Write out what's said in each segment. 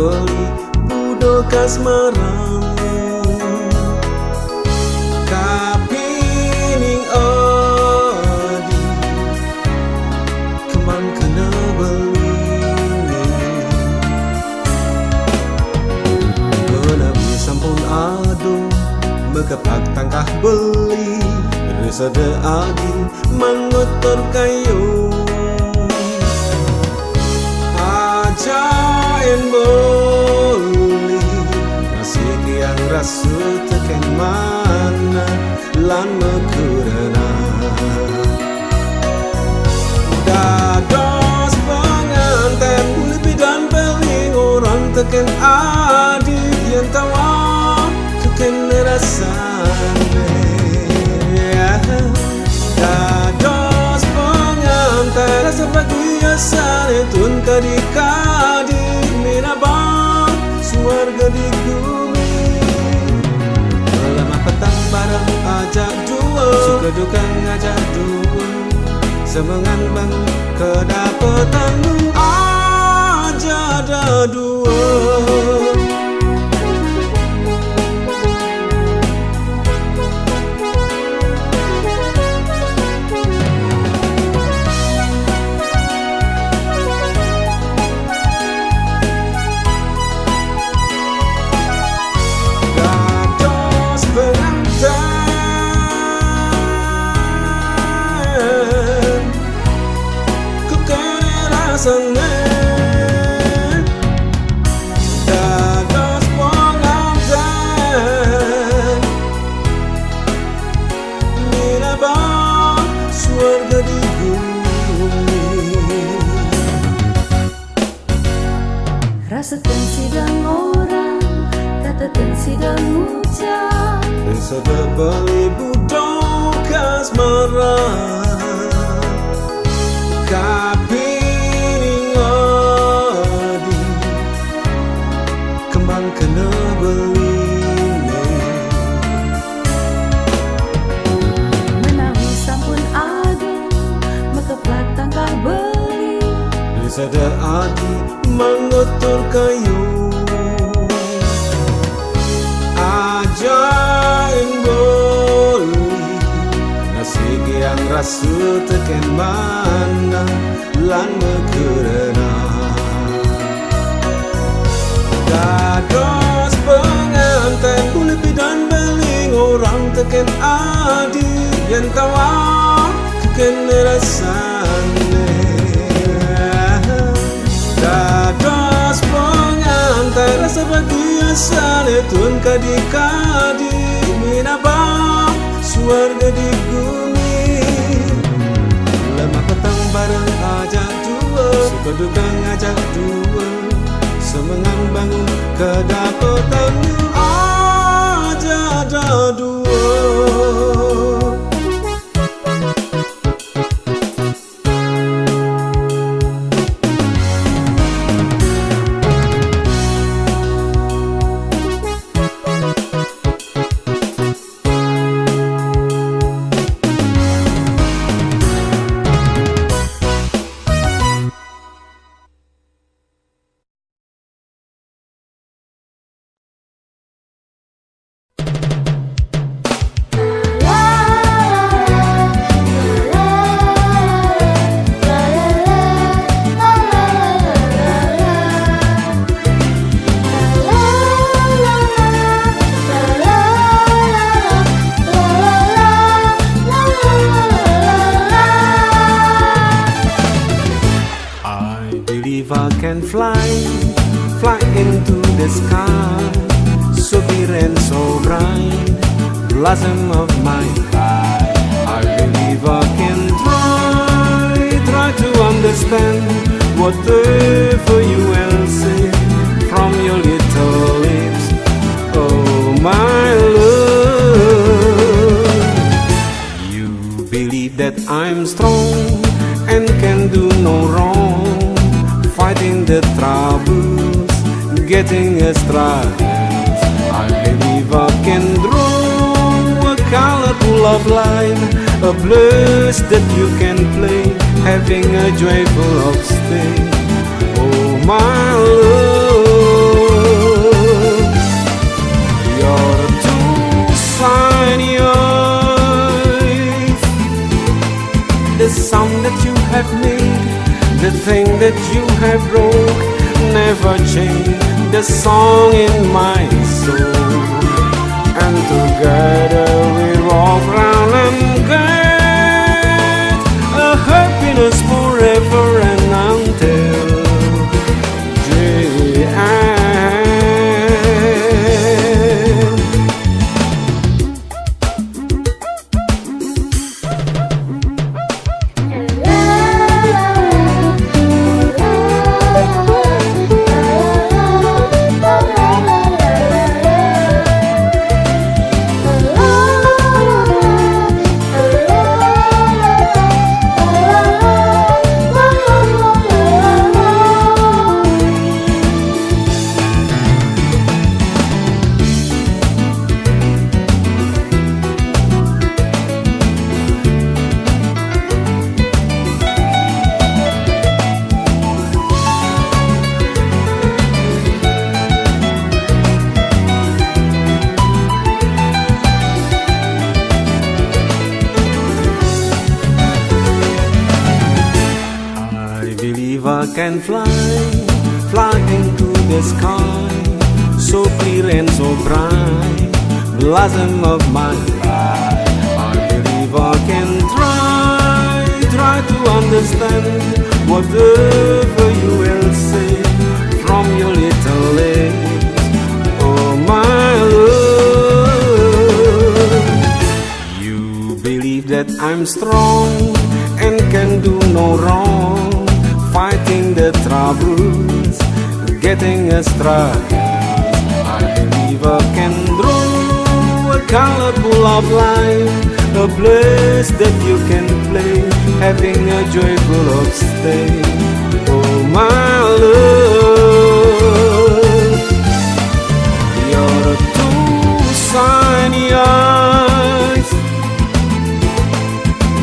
beli budo kasmaran kapining odi kemang kena beli kena beli sampun ado mekepak tangkah beli resada adi mangotor kayu ajain boli nasi yang rasu teken mana lan mekurana dados penganten lebih dan beling orang teken adi yang tawa teken rasane dados penganten sebagai asal tun kadi-kadi minabang suarga di bumi lama petang bareng ajak dua suka duka ngajak dua semangan bang kedapatan aja ada dua. Dados penganten minabang suarga di bumi rasakan sidang orang katakan sidang ucap resada beli budo kasmaran kapining odi kembang kena beline menawi sampun ado mekeplak tangkah beli resada adi mangotor kayu ajain boli nasi yang rasu teken mana lan mekurana dados penganten lebih dan beling orang teken adi yang tawa teken rasane dados penganten rasa bahagia saletun kadi-kadi minabang suarga di bumi lemah petang bareng ajak dua suka duka ngajak dua semangan bangun kedapatan aja ada dua. I can fly into the sky, so pure and so bright, blossom of my life. I believe I can try to understand whatever you will say from your little lips. Oh my love, you believe that I'm strong and can do no wrong, fighting the troubles, getting a struggles. I believe I can draw a colorful of life, a blues that you can play, having a joyful of stay. Oh my love, the song in my soul, and together we walk round and get a happiness forever and until the end. I can fly into the sky, so clear and so bright, blossom of my life. I believe I can try to understand whatever you will say from your little lips. Oh my love, you believe that I'm strong and can do no wrong, fighting the troubles, getting us through. I believe I can draw a colorful of life, a place that you can play, having a joyful of stay. Oh my love, you're two shiny eyes,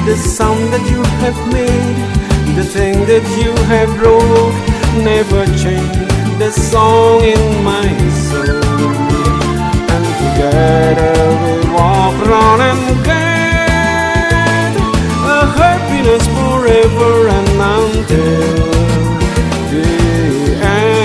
the sound that you have made, the thing that you have wrote never changed, the song in my soul, and together we walk round and get a happiness forever and until the end.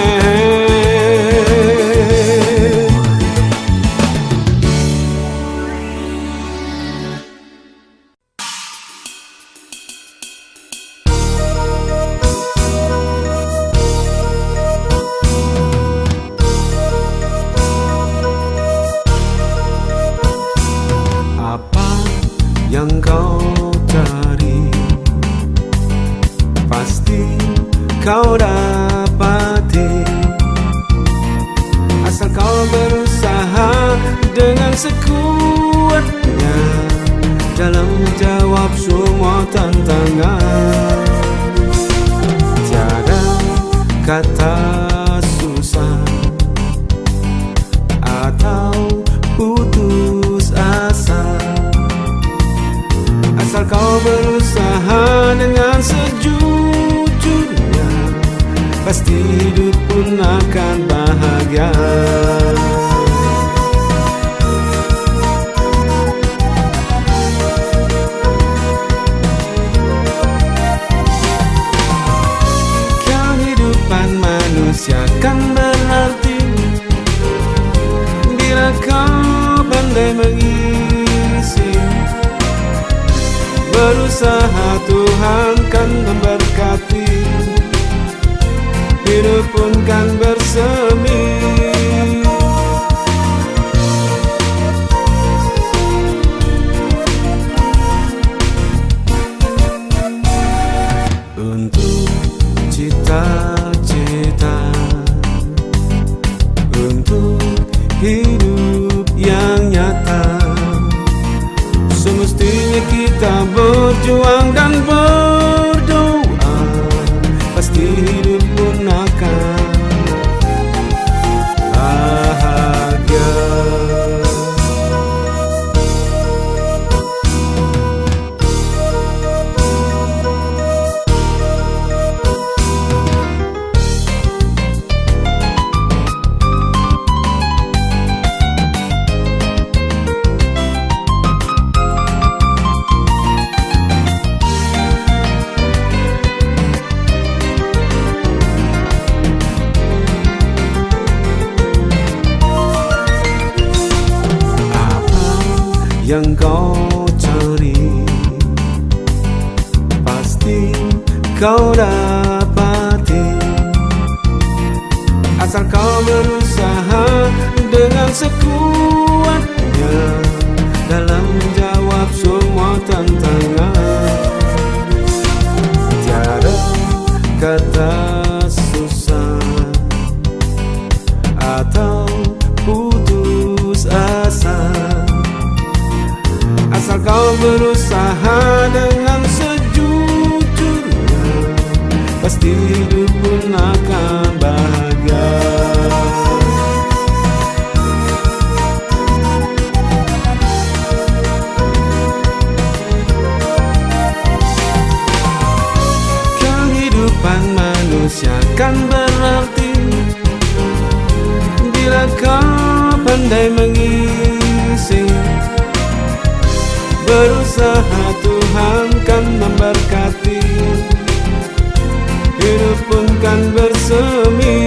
Yang kau cari pasti kau dapati, asal kau berusaha dengan sekuatnya dalam menjawab semua tantangan. Tiada kata susah atau putus asa, asal kau berusaha dengan sejujurnya, pasti hidup pun akan bahagia. Kehidupan manusia kan berarti bila kau pandai mengisi. Berusaha Tuhan kan memberkati, hidup pun kan bersemi. Untuk cita-cita, untuk hidup yang nyata, semestinya kita berjuang dan berdoa, pasti hidup pun akan bahagia. yang kau cari, pasti kau dapati, asal kau berusaha dengan sekuatnya dalam menjawab semua tantangan. Tiada kata susah atau putus asa, asal kau berusaha dengan sejujurnya, pasti hidup pun akan bahagia. Kehidupan manusia kan berarti bila kau pandai mengisi. Berusaha Tuhan kan memberkati, hidup pun kan bersemi.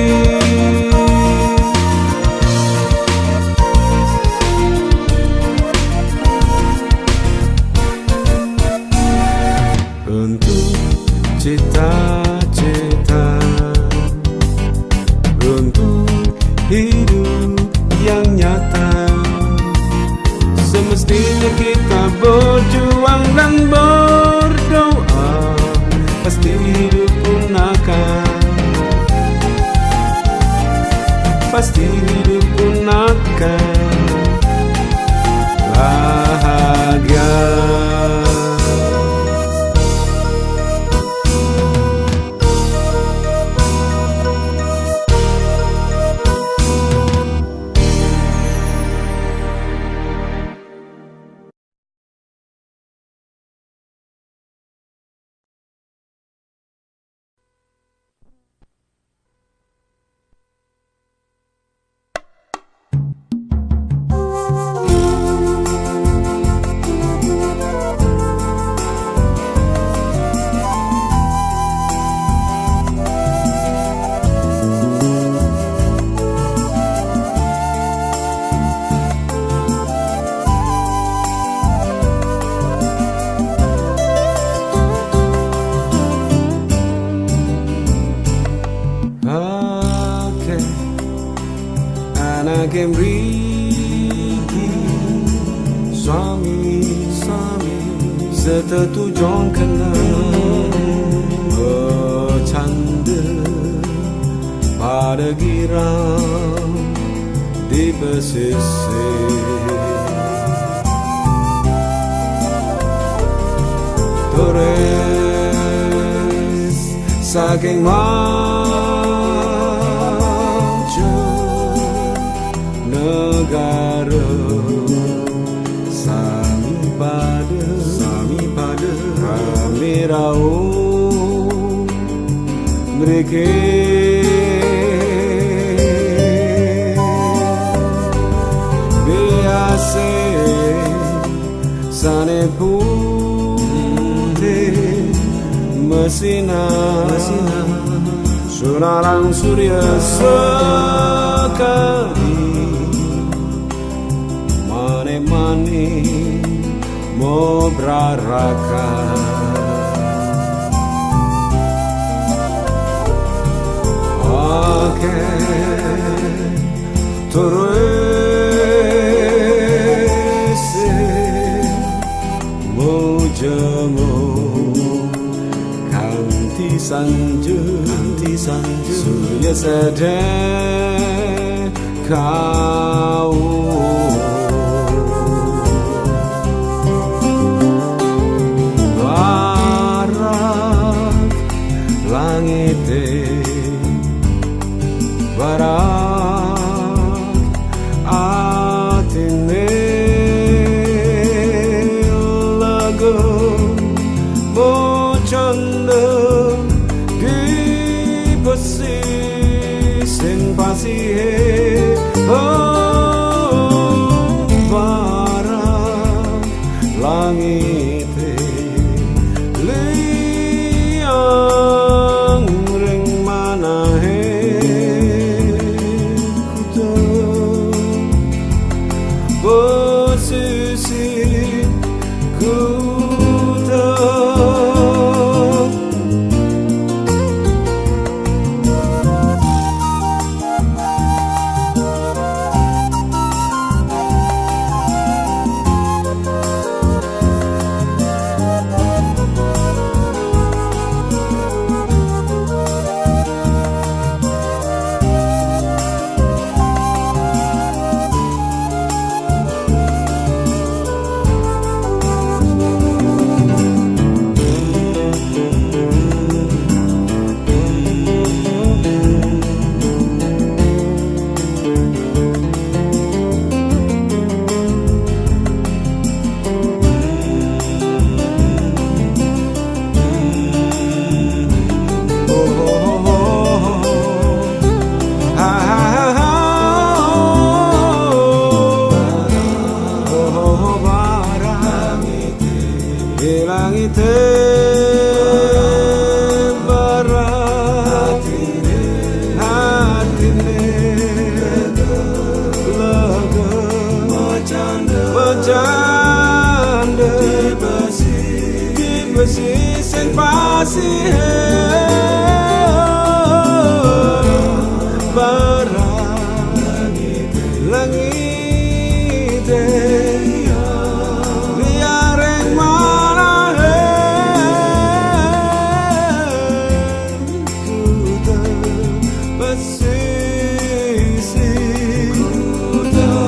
Untuk cita-cita, untuk hidup yang nyata, semestinya kita berjuang dan berdoa, pasti hidup pun pasti hidup pun akan bahagia. Anak yang Riki, suami serta tujuan kena bercanda pada girang di pesisir. Torres saking negara, sami pada kami rauh mereka biasa sane putih mesina sunarang surya sekali mane mau berarakan. Oke, terus mau jemu kanti sanje surya sedang kau. Barak atine lagu bocanda di pesisir pasir. pesisir pasir barang langit biareng mana kuda pesisir kuda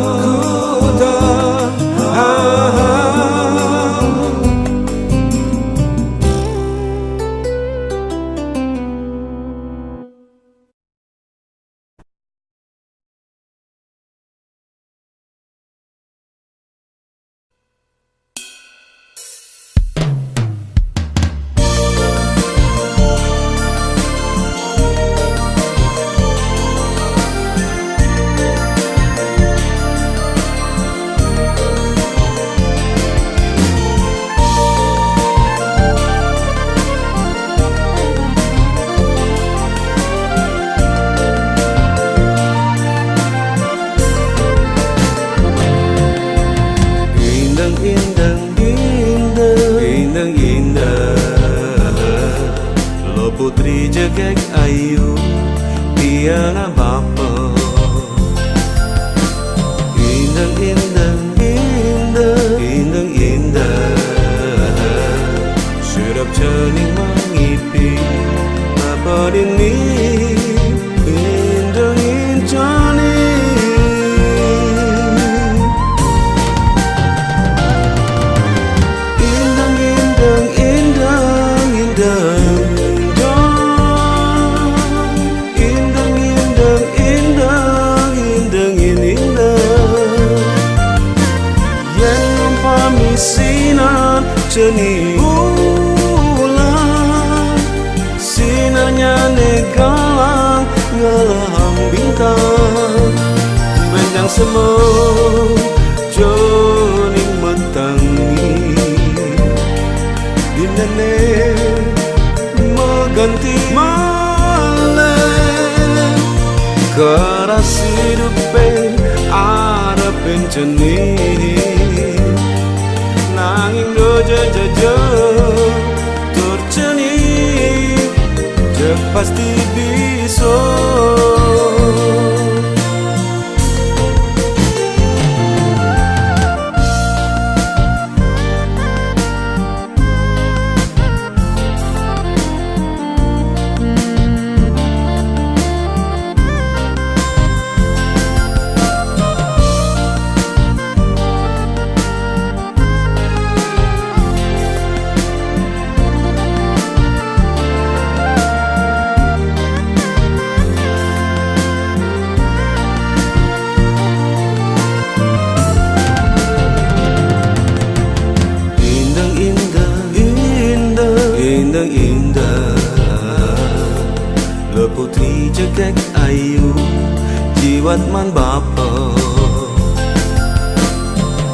putri jegek ayu tiada bapa indang indang indang indang indah sedap cening mengipi apa ini indang incani indang indang indang indang sinar cening bulan sinarnya negalang ngelahang bintang mendang semua cening metangi dinane mengganti malam keras hidup ada pencening nanging doja jaja tercening jek pasti bisa indah le putri jegek ayu jiwat man bapa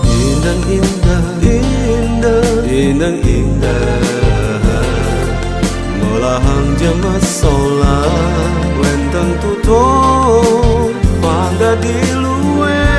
indang indah indah indang indah melahang jemas solah wenteng tutur pada di luwe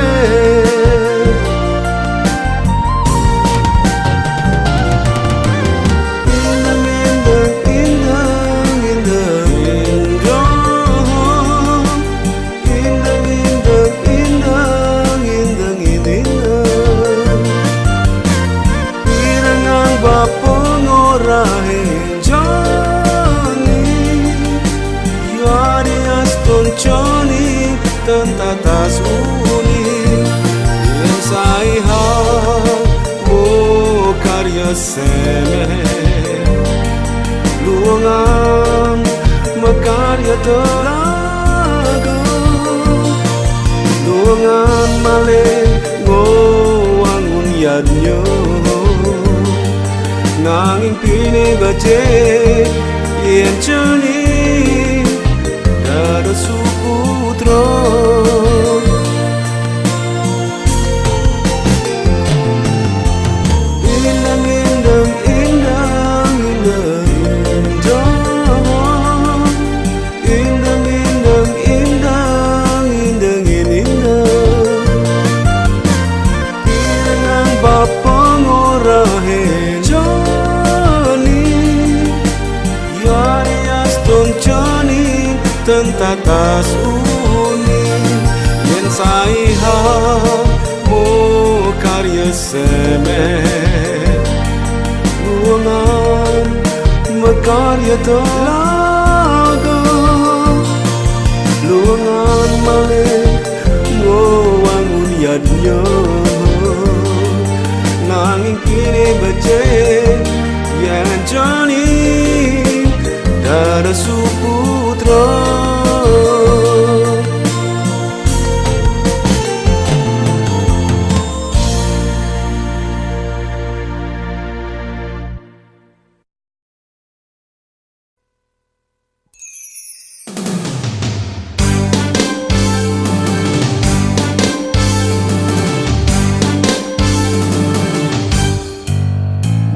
tentata suni yang saiha mo karya seme luangan makarya telaga luangan male ngowangun yadnya nanging pini bace yen ceni ada suputra indang indang indang indang indang indang indang indang indang bapa ngorahe jani saiha mo karya seme luangan mekarya telaga luangan malik ngowangun yadnya nanging kini becek yang jani dada suputra.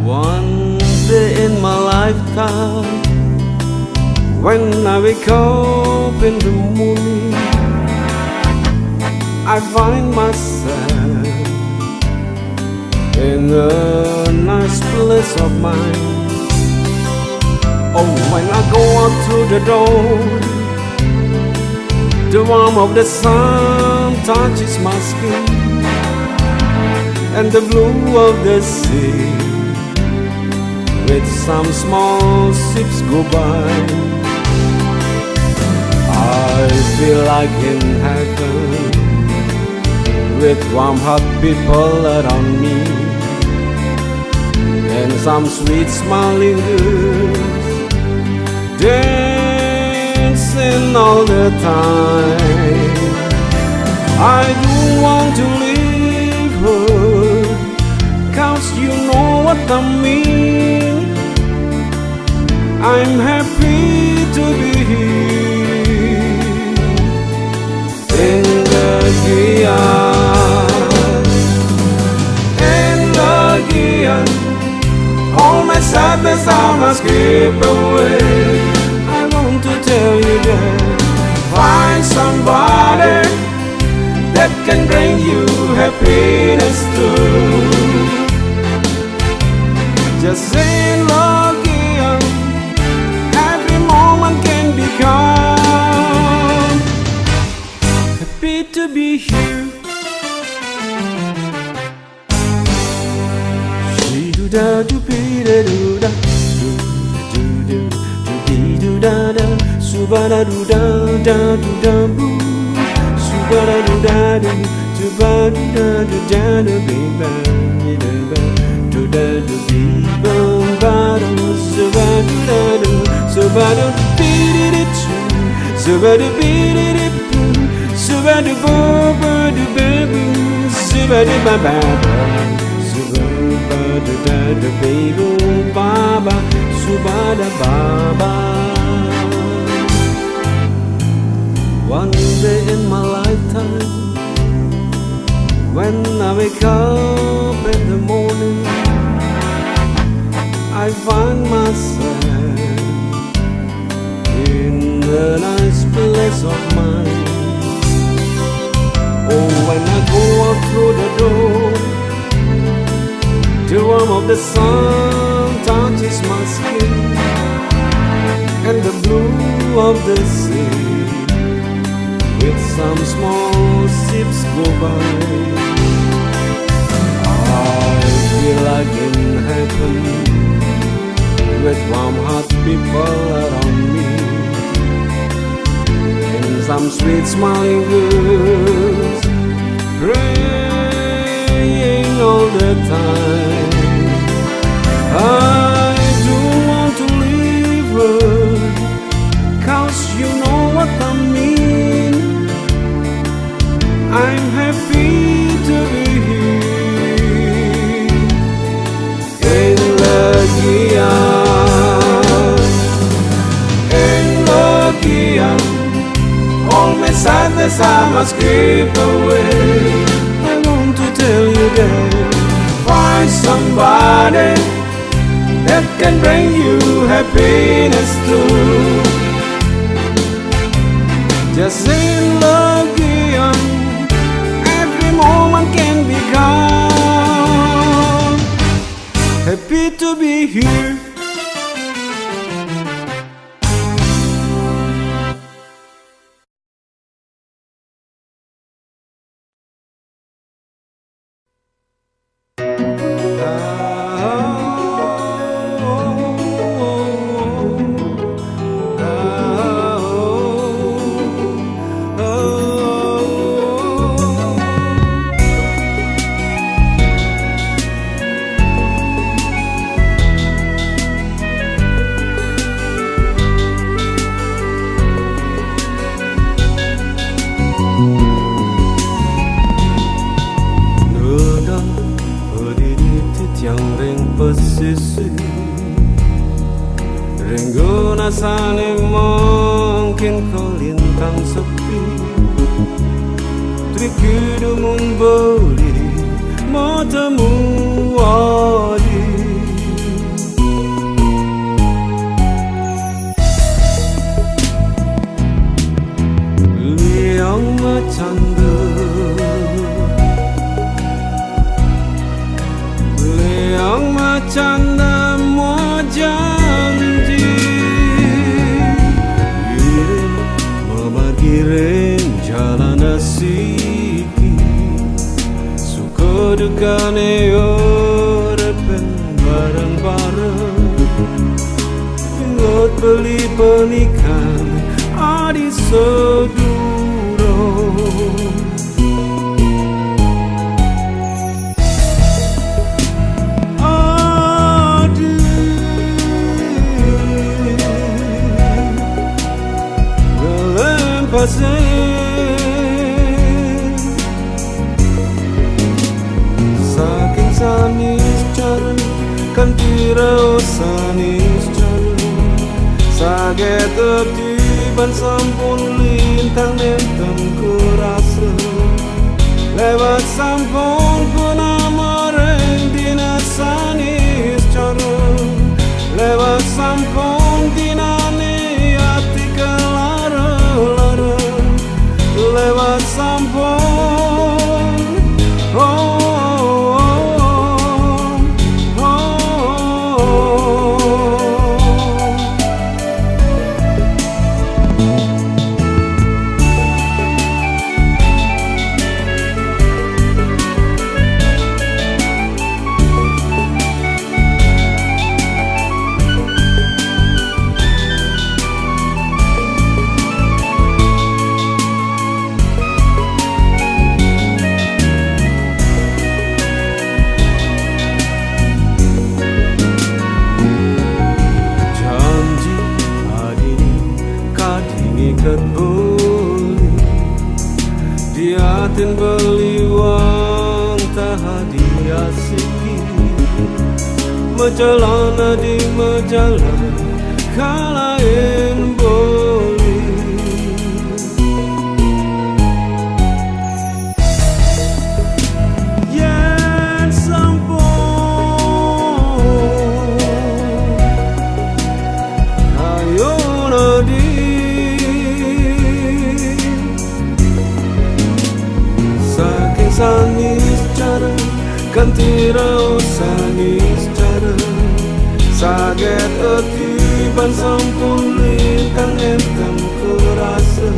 One day in my lifetime, when I wake up in the morning, I find myself in a nice place of mine. Oh, when I go out through the door, the warmth of the sun touches my skin, and the blue of the sea with some small ships go by. I feel like in heaven with warm heart people around me, and some sweet smiling girls dancing all the time. I don't want to leave her, 'cause you know what I mean. I'm happy to be here in the Gian. All my sadness I must keep away. I want to tell you that find somebody that can bring you happiness too. Just in Lagian, every moment can become happy to be here. Da do be da do da do do do do da da subara do da da do da boo subara do da do do ba do da do da do be ba do da do be ba ba do suba do da do suba do be di do suba do be di boo suba do bo bo do ba boo suba do ba ba ba da da baby baba subada baba. One day in my lifetime, when I wake up in the morning, I find myself in a nice place of mine. Oh, when I go out through the door, the warmth of the sun touches my skin, and the blue of the sea with some small ships go by. I feel like in heaven with warm heart people around me, and some sweet smiling girls praying all the time. I don't want to leave her, 'cause you know what I mean. I'm happy to be here in Lagian. All my sadness I must keep away. I want to tell you that find somebody that can bring you happiness too. Just in Lagian, every moment can become happy to be here. Rasanya mungkin kau lintang sepi, trikidu membeli mau temu adi. Liang macam liang macam mau janji, giring jalan asiki, suka dukane orepen bareng-bareng, ingat beli pernikahan adi seduro. Saking sanis cara kan tirau sanis cara, saget tiban sampun lintang nenten kurasa, lewat sampun puna mereng dina sanis cara, lewat sampun dinane hati kelara, lewat sampun, oh, oh, oh, oh. Diatin beliwang tahadia siki, majalana di majalah kalain boli. Yen sampun ayo nadi sanis cara kan tirau sanis cara, saget tiban sampun lintang enten kurasa,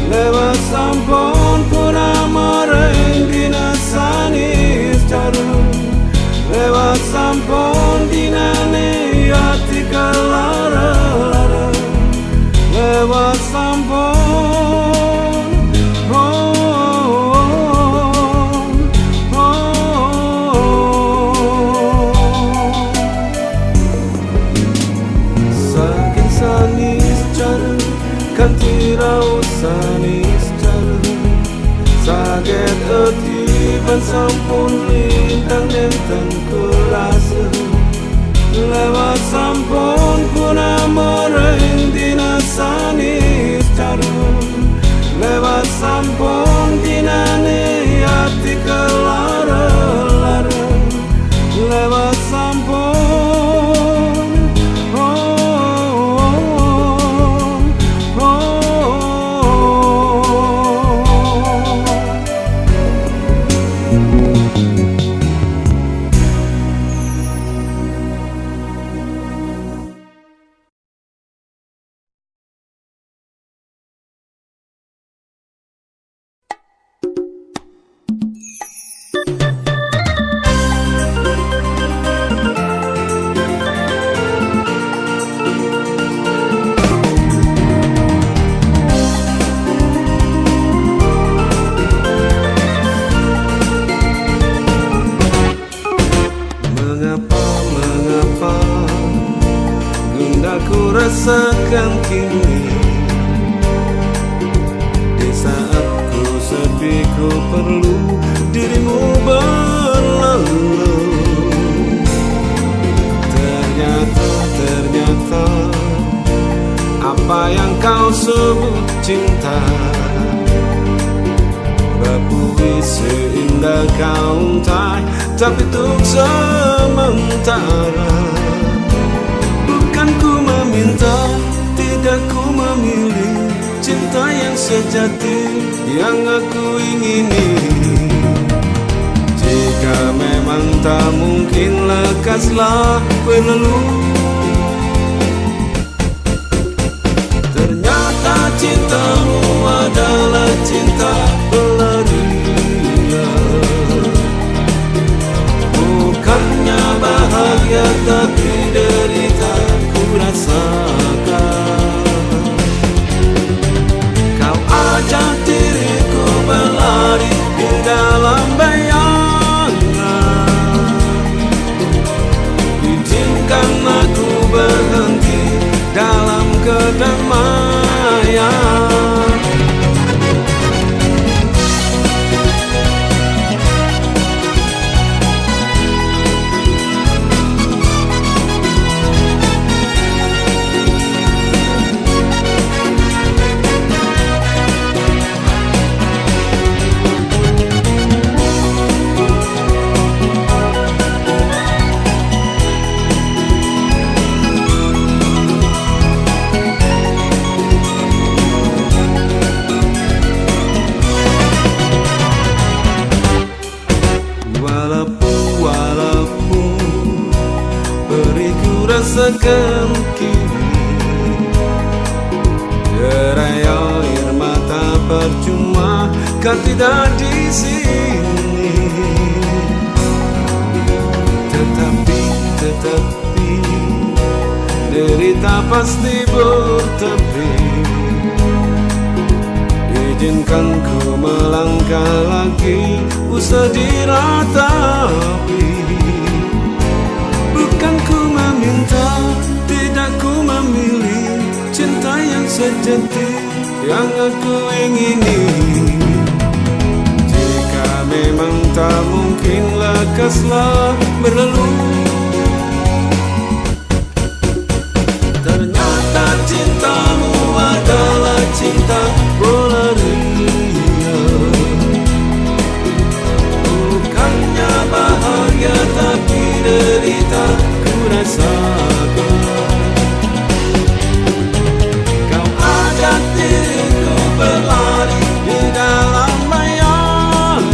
lewat sampun puna mereng dina sanis cara, lewat sampun dinane hati kelara, lewat sampun, oh. Kan tirau sanis cara, saget tiban sampun lintang nenten kurasa, lewat sampun puna mereng dina sanis cara, lewat sampun dinane hati kelara, lewat sampun, oh. Rasakan kini, di saat ku sepi ku perlu dirimu berlalu. Ternyata apa yang kau sebut cinta. Bapui seindah kau untai, tapi untuk sementara. Bukan ku meminta, tidak ku memilih cinta yang sejati yang aku ingini. Jika memang tak mungkin, lekaslah berlalu. Ternyata cintamu adalah cinta pelarian. Bukannya bahagia tapi derita ku rasakan. Kau ajak diriku berlari di dalam bayangan. Izinkan aku berhenti dalam kedamaian. Walaupun beriku rasakan kini, derai air mata percuma kan tidak di sini. Tetapi derita pasti bertepi. Izinkan ku melangkah lagi, usah diratapi. Bukan ku meminta, tidak ku memilih cinta yang sejati yang aku ingini. Jika memang tak mungkin, lekaslah berlalu. Ternyata cintamu adalah cinta pelarian. Bukannya bahagia tapi derita ku rasakan. Kau ajak diriku berlari di dalam bayangan.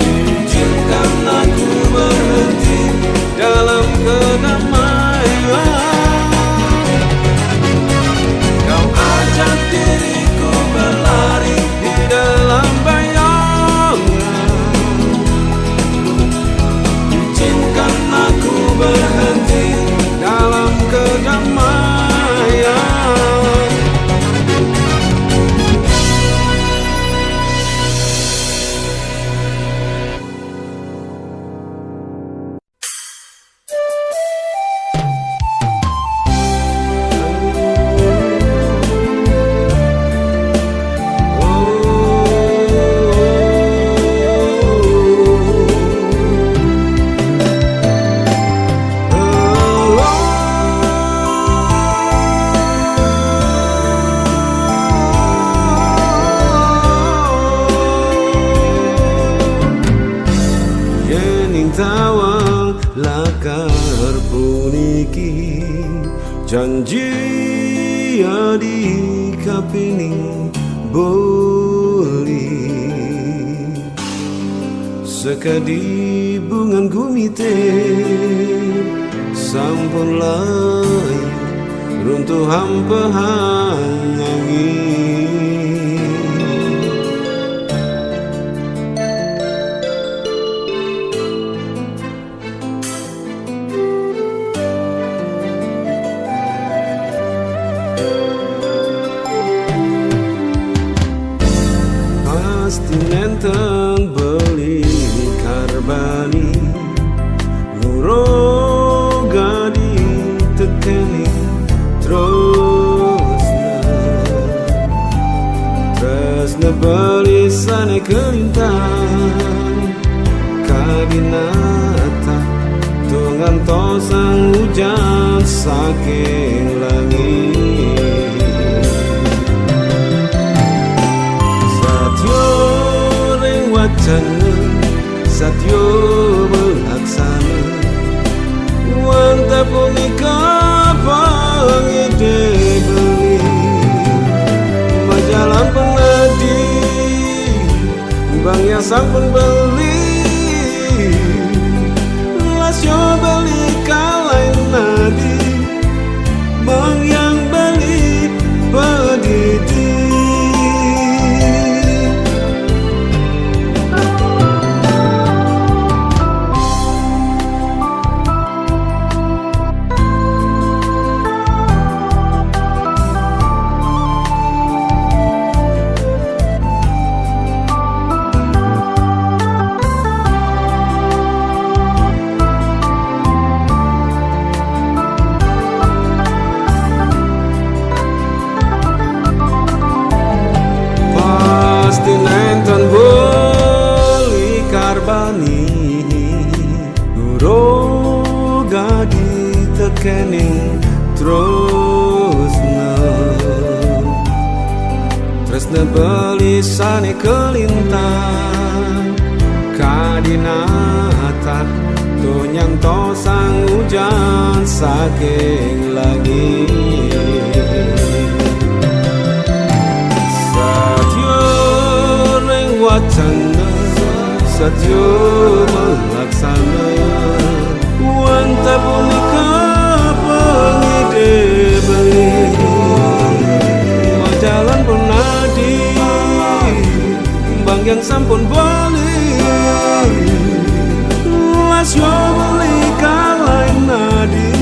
Izinkan aku berhenti dalam kedamaian. Kau ajak diriku berlari di dalam bayangan. Izinkan aku berhenti dalam kedamaian. Tawang lakar puniki janji adi kapini boli sekadi bungan gumite sampun layu runtuh hampahan angin. Pasti nenten beli karbani nuro gadi tekeni tresna beli sana kelintang kabinata ngantos sang hujan saking langit. Satyo ring wacana, satyo melaksana, wanta punika pangide beli, majalan penadi, bang yang sampun beli. Lasyo beli kalain nadi, bang yang beli pedidi. Tinenton beli karbani, guru gadi tekening tresna beli sane kelintan kadinata tonyang to sang hujan saking langit. Wacana satyo melaksana, wanta punika pangide beli, majalan penadi, bang yang sampun beli. Lasyo beli kalain nadi,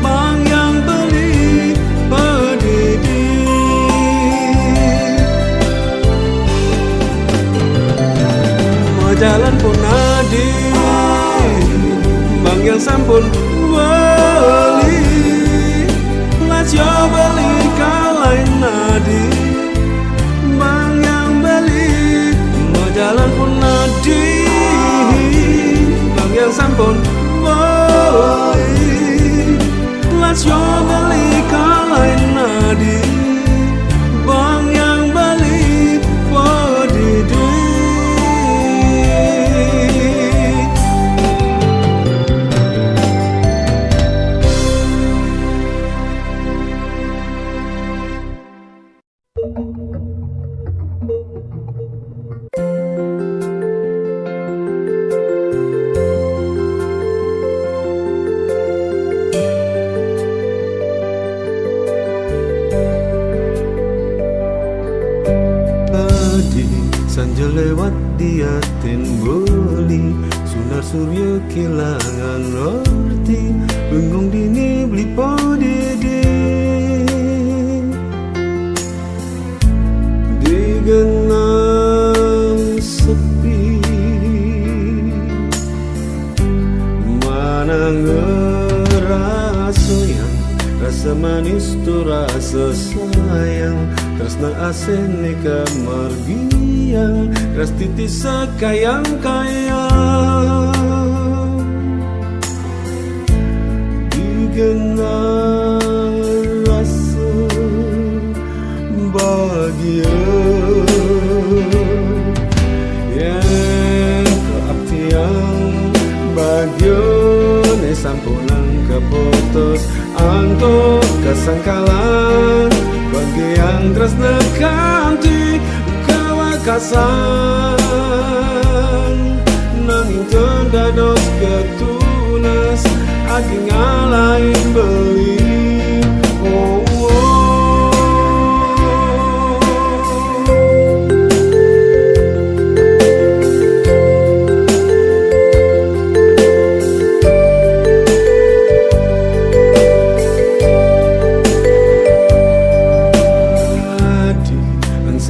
bang yang beli pedidi. Jalan punadi, bang yang sampun beli. Lasyo beli kalain nadi, bang yang beli. Mau jalan punadi, bang yang sampun beli. Lasyo beli kalain nadi, bang yang beli pedidi. Sanja lewat diatin beli, sunar surya kehilangan arti, bengong dini beli podede. Digenang sepi, mana ngerasa yang rasa manis tu rasa sayang, tresna asen nikah margiang, ras titis sekayang-kayang. Digenang rasa bahagia yang keabtian bagian sampunan keputus angko kesangkalan bagi yang tresna kanti kewakasan nanging terdados ketunas agi ngalahin beli.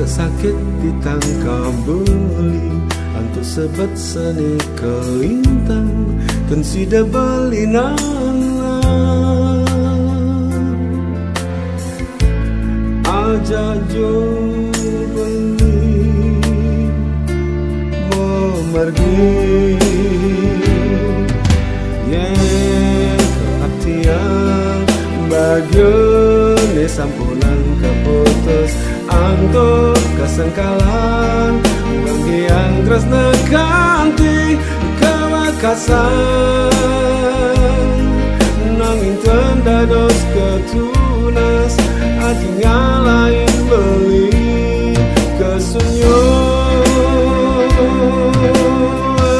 Sakit ditangkap beli, antuk sebat sane kelintang, kan sida beli nana. Aja jo beli, memergi, kesengkalan bagi yang tresna kanthi kewakasan nanging tendados ketunas artinya lain beli kesunyo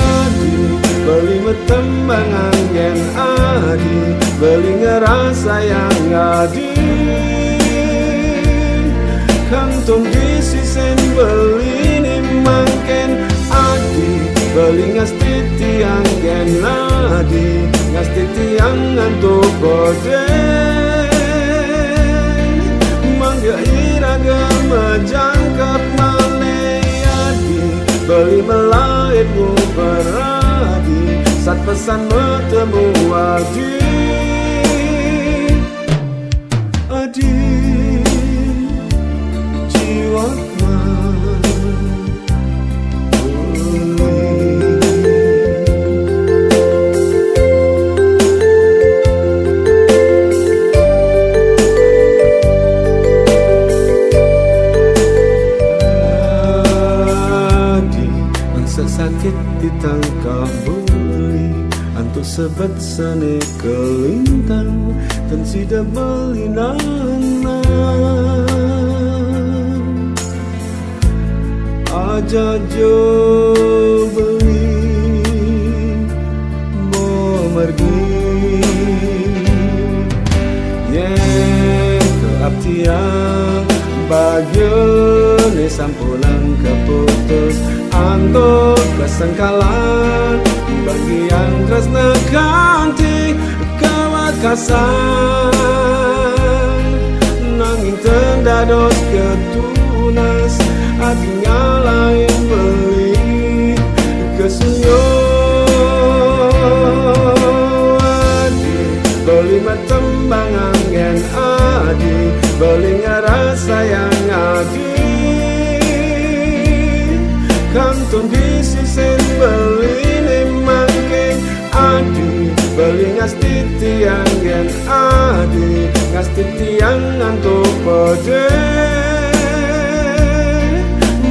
adi beli metembangan gen adi beli ngerasa yang adi kantong disisen beli ni mangken adi beli ngastiti yang gen adi ngastiti yang ngantuk bode mangga iraga menjangkap maleyadi beli melaitmu beradi saat pesan bertemu adi adi jiwatma sakit ditangkap beli untuk sebet sane kelintang dan tidak melinana aja jo beli mau mergi keabtian bagian sampulan keputus ando kesengkalan bagi yang tresna kanthi kewakasan nanging tendados ketunas artinya lain beli kesunyo adi beli metembangan gen adi beli ngerasa yang adi kantong disisen beli ni mangking adi beli ngastiti yang gen adi ngastiti yang ngantuk pode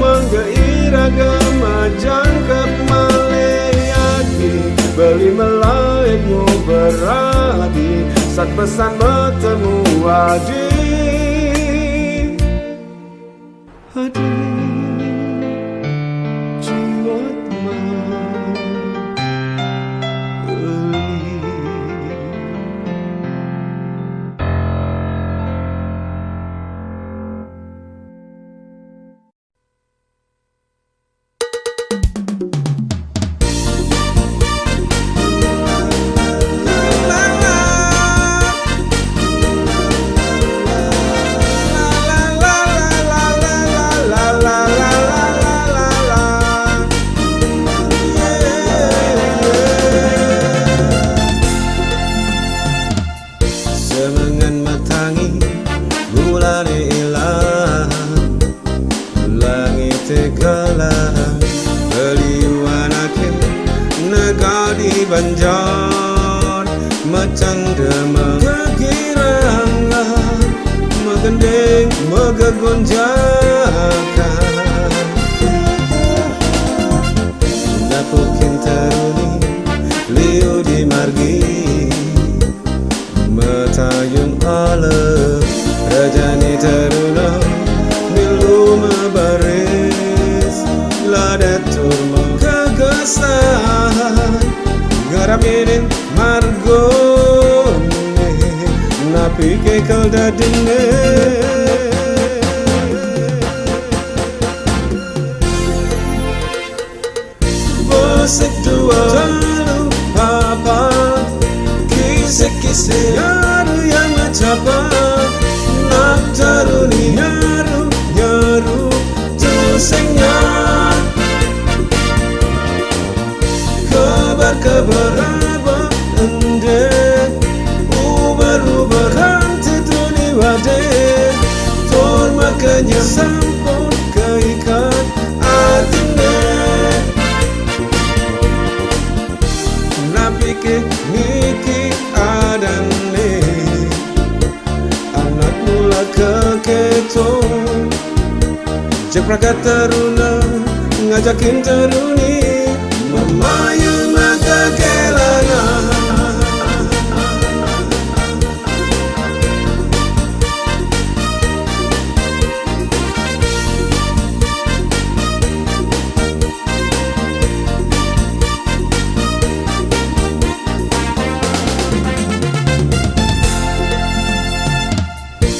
mangga iraga majangkap maleyadi beli melaitmu beradi saat pesan bertemu adi adi banjar macam demam kegirangan megendeng megegonjakan napukin teruni liu di margi metayung ala rajani teruna milu mebaris ladat turma kegesan garamirin margone napi kekel dadine bosek dua lalu apa kisah-kisah yaru yang macapa nak taruni yaru tusengnya kabar apa endek ubar hantu tuni wade tor makanya sampun keikat atine napike niki adane anak mula keketong Ceprakat teruna ngajakin teruni memayung mata kelana.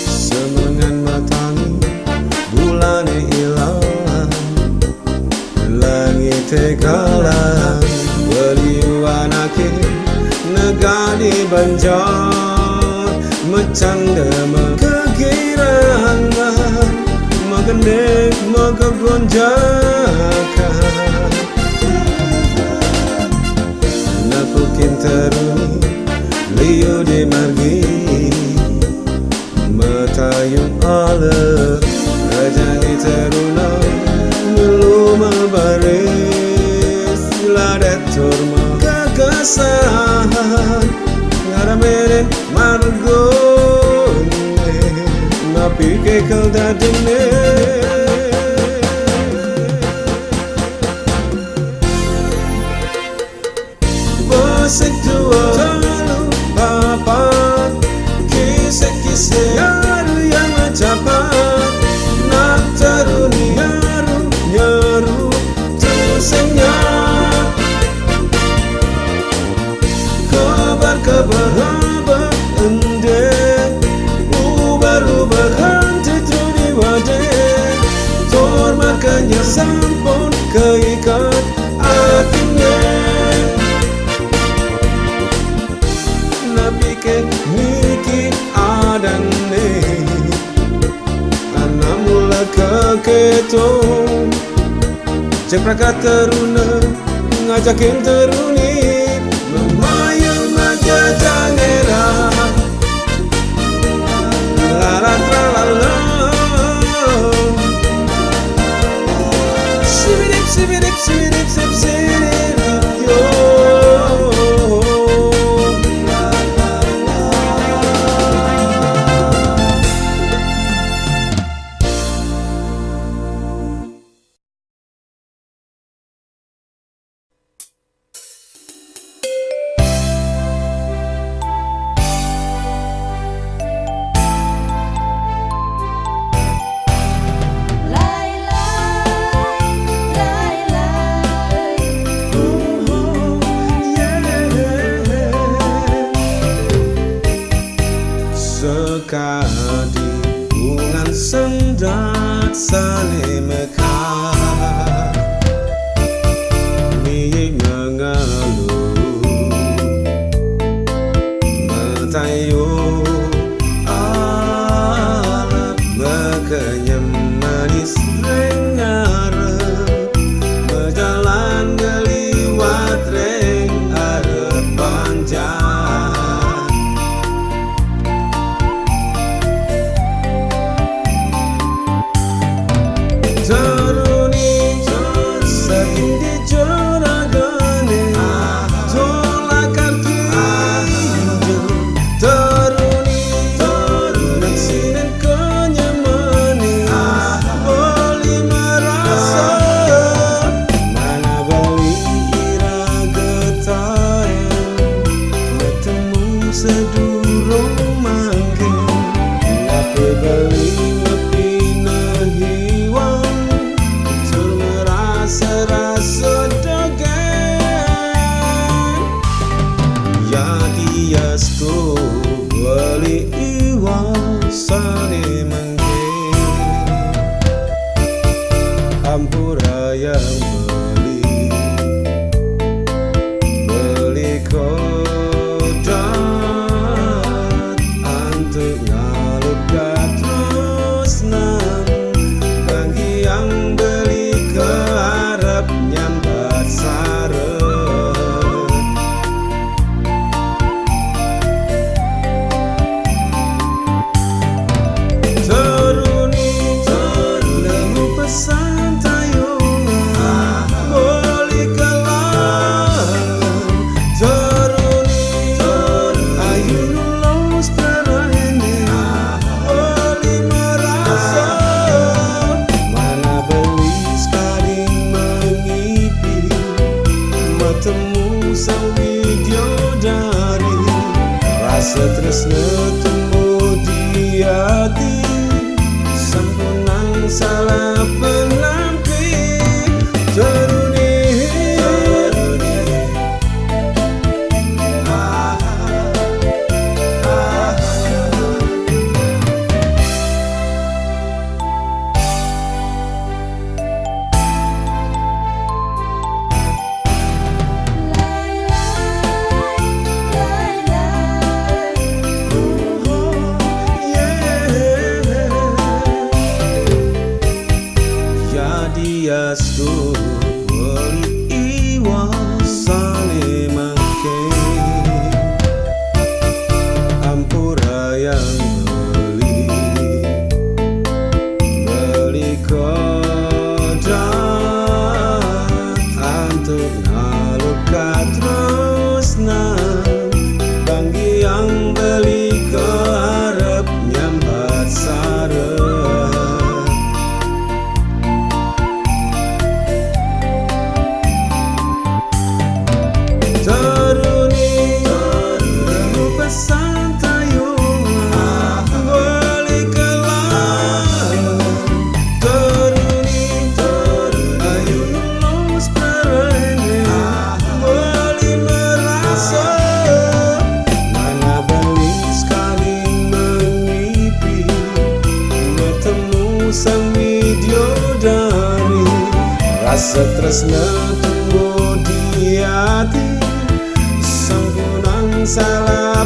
Semengan matangi bulane ilang, langit kalah beliau anake negani banjar mencanda mekekiraan megendek mekegonjakan napukin teruni liu di margi matayung ala rajani teruna melu mabaris ladet turma kagasahan ngarameren margone napi kekel dadene bosek tua talu papat kisah-kisah yaru yang mencapat nak teruni nyaru tusengnya kabar-kabar haba endek ubah-ubah hanti truni wade tor makanya sampun keikat akhirnya nabi ke niki adane anamula keketung ceprakat teruna ngajakin teruni memayung aja jangera lala tralala sibidip sibidip sibidip sib sibidip yo. Sekadi bungan sendat sane mekar miye mengeluh matayu alap mekenyem manis rengarep berjalan geliwat reng arep panjang teruni saking di joragane tolakar kinjo teruni naksinen kenyamane beli merasa mana beli ira getayan ketemu sedurung mangke nape beli rasa dogen ya diastu wali iwasane mangke ampura yang beli kodat antuk ngaludat terus nang bagi yang beli ke nyambat sarep teruni terlemu pesan tayungan sang widodari, rasa tresna tumbuh di hati, sampunang salah penampi teruni. Diastu beriwa sane make ampura yang beli kodrat untuk naluka terusna banggi yang beli keharap nyambat sarang. Sang widodari, rasa tresna tumbuh di hati, sampunang salah